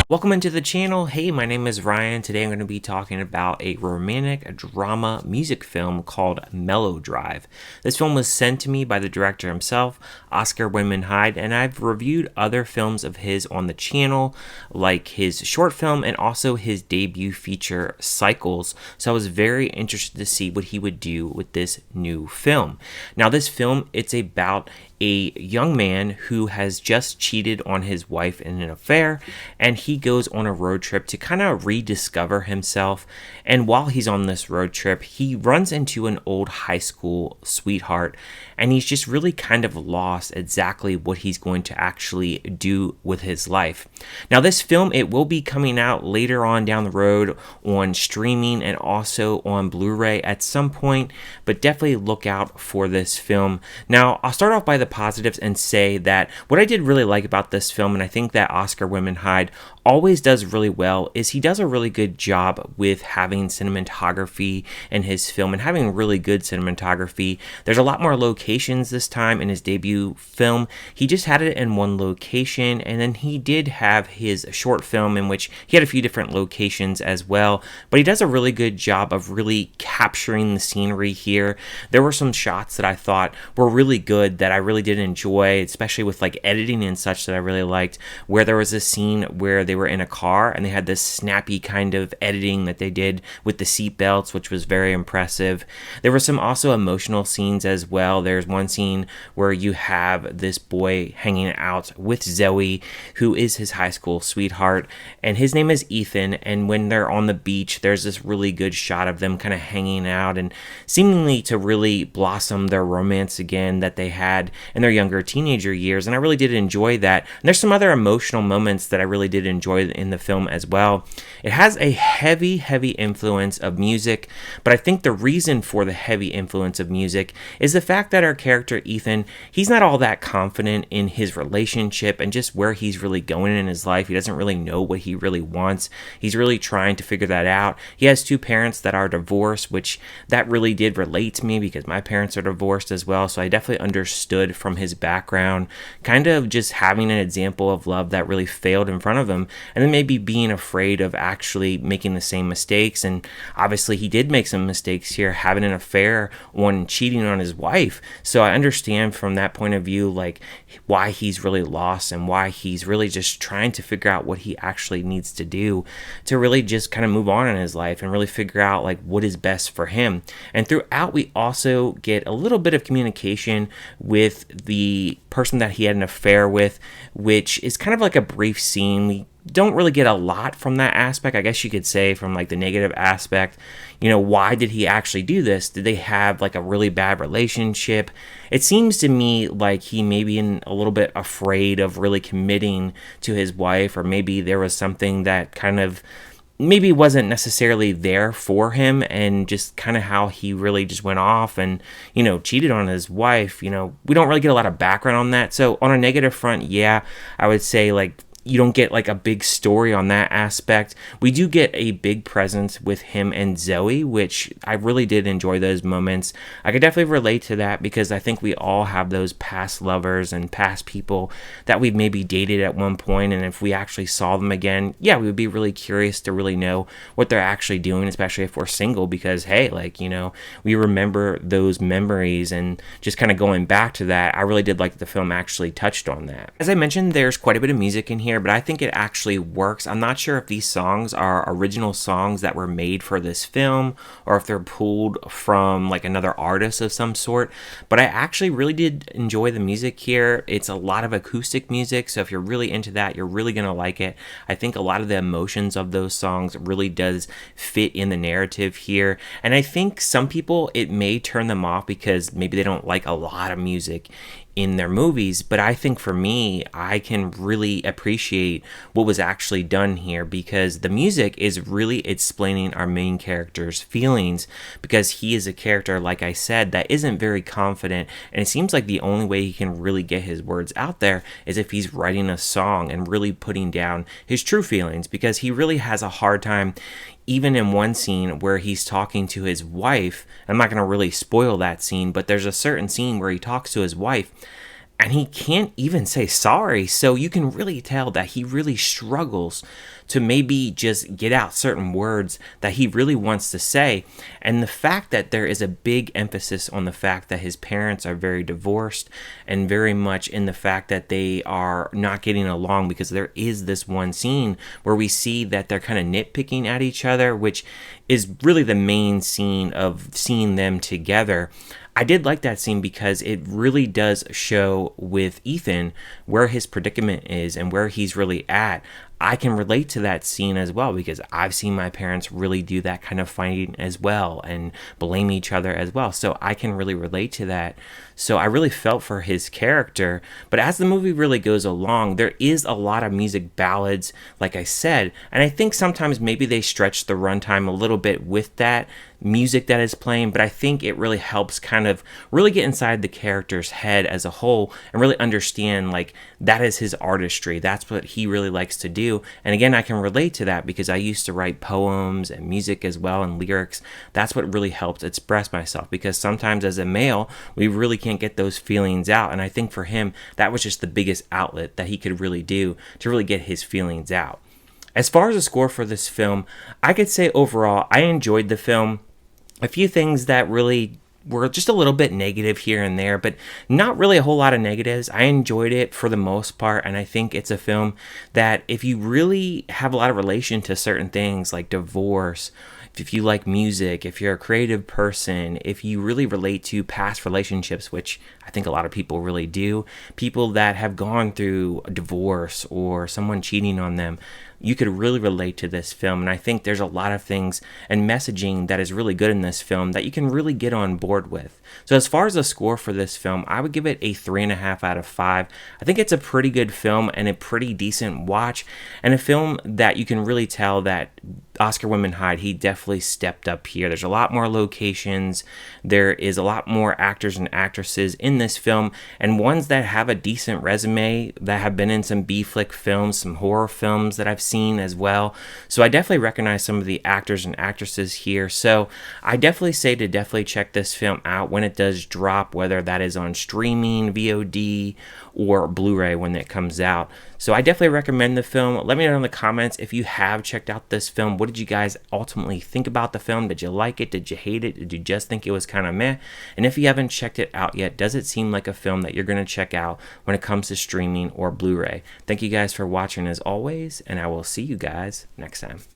Welcome into the channel. Hey, my name is Ryan. Today I'm going to be talking about a romantic drama music film called Melodrive. This film was sent to me by the director himself, Oscar Wenman-Hyde, and I've reviewed other films of his on the channel, like his short film and also his debut feature, Cycles. So I was very interested to see what he would do with this new film. Now, this film, it's about a young man who has just cheated on his wife in an affair, and he goes on a road trip to kind of rediscover himself. And while he's on this road trip, he runs into an old high school sweetheart, and he's just really kind of lost exactly what he's going to actually do with his life. Now, this film, it will be coming out later on down the road on streaming and also on Blu-ray at some point, but definitely look out for this film. Now, I'll start off by the positives and say that what I did really like about this film, and I think that Oscar Wenman-Hyde always does really well, is he does a really good job with having cinematography in his film and having really good cinematography. There's a lot more locations this time in his debut film. He just had it in one location, and then he did have his short film in which he had a few different locations as well, but he does a really good job of really capturing the scenery here. There were some shots that I thought were really good that I really did enjoy, especially with like editing and such, that I really liked, where there was a scene where they were in a car and they had this snappy kind of editing that they did with the seat belts, which was very impressive. There were some also emotional scenes as well. There's one scene where you have this boy hanging out with Zoe, who is his high school sweetheart, and his name is Ethan, and when they're on the beach, there's this really good shot of them kind of hanging out and seemingly to really blossom their romance again that they had in their younger teenager years, and I really did enjoy that. And there's some other emotional moments that I really did enjoy in the film as well. It has a heavy influence of music, but I think the reason for the heavy influence of music is the fact that our character Ethan, he's not all that confident in his relationship and just where he's really going in his life. He doesn't really know what he really wants. He's really trying to figure that out. He has two parents that are divorced, which that really did relate to me because my parents are divorced as well, so I definitely understood from his background kind of just having an example of love that really failed in front of him, and then maybe being afraid of actually making the same mistakes. And obviously he did make some mistakes here, having an affair on cheating on his wife. So I understand from that point of view like why he's really lost and why he's really just trying to figure out what he actually needs to do to really just kind of move on in his life and really figure out like what is best for him. And throughout we also get a little bit of communication with the person that he had an affair with, which is kind of like a brief scene. We don't really get a lot from that aspect, I guess you could say, from like the negative aspect. You know, why did he actually do this? Did they have like a really bad relationship? It seems to me like he may be a little bit afraid of really committing to his wife, or maybe there was something that kind of maybe wasn't necessarily there for him, and just kind of how he really just went off and, you know, cheated on his wife. You know, we don't really get a lot of background on that. So on a negative front, yeah, I would say like you don't get like a big story on that aspect. We do get a big presence with him and Zoe, which I really did enjoy those moments. I could definitely relate to that because I think we all have those past lovers and past people that we've maybe dated at one point, and if we actually saw them again, yeah, we would be really curious to really know what they're actually doing, especially if we're single, because hey, like, you know, we remember those memories. And just kind of going back to that, I really did like the film actually touched on that. As I mentioned, there's quite a bit of music in here, but I think it actually works. I'm not sure if these songs are original songs that were made for this film or if they're pulled from like another artist of some sort, but I actually really did enjoy the music here. It's a lot of acoustic music, so if you're really into that, you're really gonna like it. I think a lot of the emotions of those songs really does fit in the narrative here, and I think some people, it may turn them off because maybe they don't like a lot of music in their movies, but I think for me, I can really appreciate what was actually done here because the music is really explaining our main character's feelings, because he is a character, like I said, that isn't very confident, and it seems like the only way he can really get his words out there is if he's writing a song and really putting down his true feelings, because he really has a hard time. Even in one scene where he's talking to his wife, I'm not going to really spoil that scene, but there's a certain scene where he talks to his wife and he can't even say sorry. So you can really tell that he really struggles to maybe just get out certain words that he really wants to say. And the fact that there is a big emphasis on the fact that his parents are very divorced and very much in the fact that they are not getting along, because there is this one scene where we see that they're kind of nitpicking at each other, which is really the main scene of seeing them together. I did like that scene because it really does show with Ethan where his predicament is and where he's really at. I can relate to that scene as well because I've seen my parents really do that kind of fighting as well and blame each other as well. So I can really relate to that. So I really felt for his character. But as the movie really goes along, there is a lot of music ballads, like I said. And I think sometimes maybe they stretch the runtime a little bit with that music that is playing, but I think it really helps kind of really get inside the character's head as a whole and really understand like that is his artistry. That's what he really likes to do. And again, I can relate to that because I used to write poems and music as well and lyrics. That's what really helped express myself, because sometimes as a male, we really can't get those feelings out. And I think for him, that was just the biggest outlet that he could really do to really get his feelings out. As far as the score for this film, I could say overall, I enjoyed the film. A few things that really were just a little bit negative here and there, but not really a whole lot of negatives. I enjoyed it for the most part, and I think it's a film that if you really have a lot of relation to certain things like divorce, if you like music, if you're a creative person, if you really relate to past relationships, which I think a lot of people really do, people that have gone through a divorce or someone cheating on them, you could really relate to this film. And I think there's a lot of things and messaging that is really good in this film that you can really get on board with. So as far as the score for this film, I would give it a 3.5 out of 5. I think it's a pretty good film and a pretty decent watch, and a film that you can really tell that Oscar Wenman-Hyde, he definitely stepped up here. There's a lot more locations. There is a lot more actors and actresses in this film, and ones that have a decent resume, that have been in some B-flick films, some horror films that I've seen as well. So I definitely recognize some of the actors and actresses here. So I definitely say to definitely check this film out when it does drop, whether that is on streaming, VOD, or Blu-ray when it comes out. So I definitely recommend the film. Let me know in the comments if you have checked out this film. What did you guys ultimately think about the film? Did you like it? Did you hate it? Did you just think it was kind of meh? And if you haven't checked it out yet, does it seem like a film that you're going to check out when it comes to streaming or Blu-ray? Thank you guys for watching as always, and I will see you guys next time.